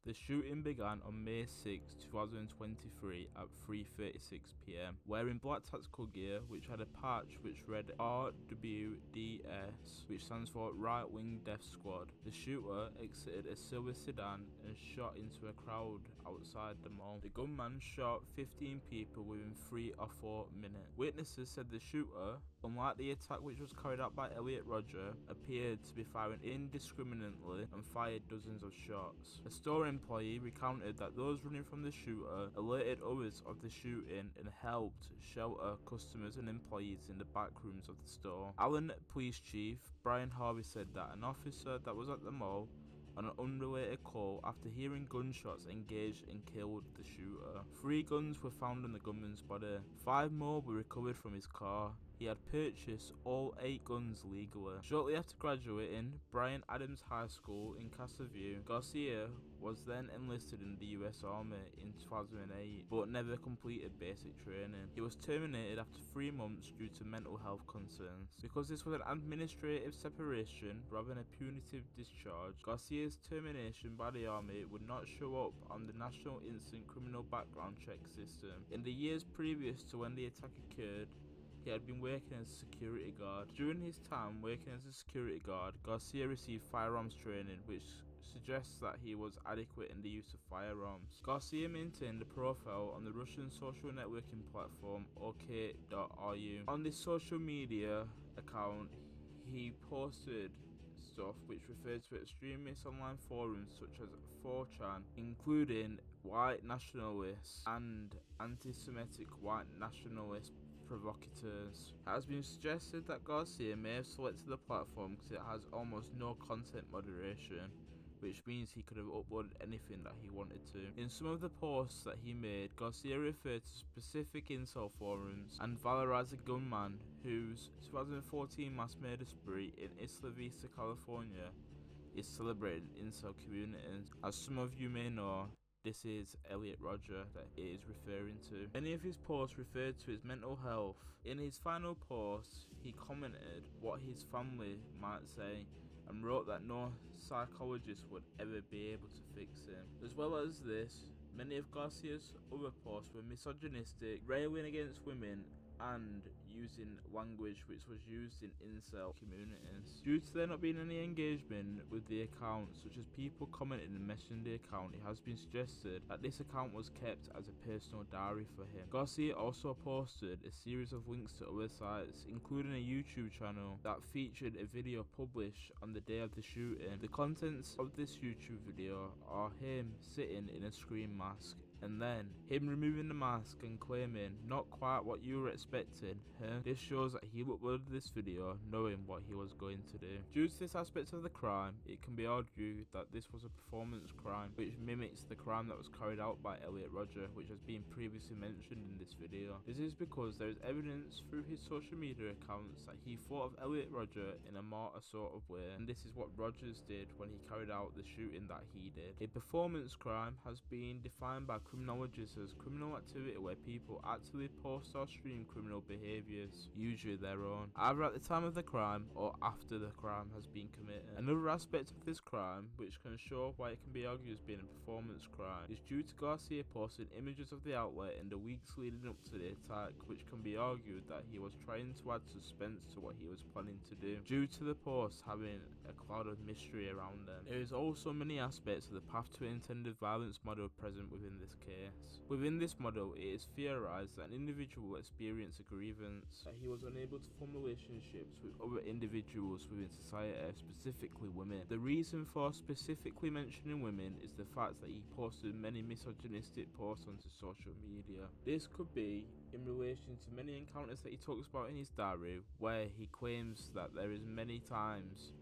The shooting began on May 6, 2023 at 3:36 p.m. Wearing black tactical gear which had a patch which read RWDS, which stands for Right Wing Death Squad, the shooter exited a silver sedan and shot into a crowd outside the mall. The gunman shot 15 people within 3 or 4 minutes. Witnesses said the shooter, unlike the attack which was carried out by Elliot Rodger, appeared to be firing indiscriminately and fired dozens of shots. A store employee recounted that those running from the shooter alerted others of the shooting and helped shelter customers and employees in the back rooms of the store. Allen Police Chief Brian Harvey said that an officer that was at the mall on an unrelated call after hearing gunshots engaged and killed the shooter. 3 guns were found on the gunman's body. 5 more were recovered from his car. He had purchased all 8 guns legally. Shortly after graduating Bryan Adams High School in Casa View, Garcia was then enlisted in the US Army in 2008, but never completed basic training. He was terminated after 3 months due to mental health concerns. Because this was an administrative separation rather than a punitive discharge, Garcia's termination by the Army would not show up on the National Instant Criminal Background Check system. In the years previous to when the attack occurred, he had been working as a security guard. During his time working as a security guard, Garcia received firearms training, which suggests that he was adequate in the use of firearms. Garcia maintained a profile on the Russian social networking platform OK.ru. On this social media account, he posted stuff which referred to extremist online forums such as 4chan, including white nationalists and anti-Semitic white nationalist provocateurs. It has been suggested that Garcia may have selected the platform because it has almost no content moderation, which means he could have uploaded anything that he wanted to. In some of the posts that he made, Garcia referred to specific incel forums and valorized a gunman whose 2014 mass murder spree in Isla Vista, California is celebrated in incel communities. As some of you may know, this is Elliot Rodger that it is referring to. Many of his posts referred to his mental health. In his final post, he commented what his family might say and wrote that no psychologist would ever be able to fix him. As well as this, many of Garcia's other posts were misogynistic, railing against women, and using language which was used in incel communities. Due to there not being any engagement with the account, such as people commenting and mentioning the account, it has been suggested that this account was kept as a personal diary for him. Garcia also posted a series of links to other sites, including a YouTube channel that featured a video published on the day of the shooting. The contents of this YouTube video are him sitting in a screen mask, and then him removing the mask and claiming, "Not quite what you were expecting, huh?" This shows that he uploaded this video knowing what he was going to do. Due to this aspect of the crime, it can be argued that this was a performance crime, which mimics the crime that was carried out by Elliot Rodger, which has been previously mentioned in this video. This is because there is evidence through his social media accounts that he thought of Elliot Rodger in a martyr sort of way, and this is what Rodgers did when he carried out the shooting that he did. A performance crime has been defined by criminologists as criminal activity where people actively post or stream criminal behaviours, usually their own, either at the time of the crime or after the crime has been committed. Another aspect of this crime, which can show why it can be argued as being a performance crime, is due to Garcia posting images of the outlet in the weeks leading up to the attack, which can be argued that he was trying to add suspense to what he was planning to do, due to the posts having a cloud of mystery around them. There is also many aspects of the path to intended violence model present within this case. Within this model, it is theorized that an individual will experience a grievance, that he was unable to form relationships with other individuals within society, specifically women. The reason for specifically mentioning women is the fact that he posted many misogynistic posts onto social media. This could be in relation to many encounters that he talks about in his diary, where he claims that there is many times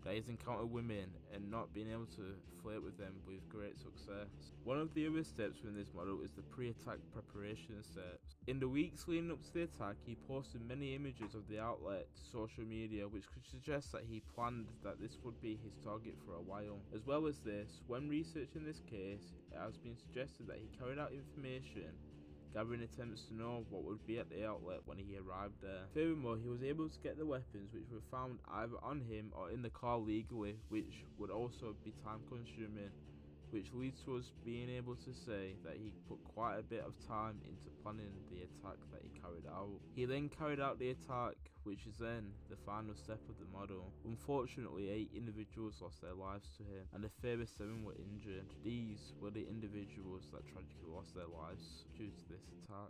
that he's encountered women and not been able to flirt with them with great success. One of the other steps within this model is the pre-attack preparation steps. In the weeks leading up to the attack, he posted many images of the outlet to social media, which could suggest that he planned that this would be his target for a while. As well as this, when researching this case, it has been suggested that he carried out information gathering attempts to know what would be at the outlet when he arrived there. Furthermore, he was able to get the weapons which were found either on him or in the car legally, which would also be time consuming. which leads to us being able to say that he put quite a bit of time into planning the attack that he carried out. He then carried out the attack, which is then the final step of the model. Unfortunately, 8 individuals lost their lives to him, and a further 7 were injured. These were the individuals that tragically lost their lives due to this attack.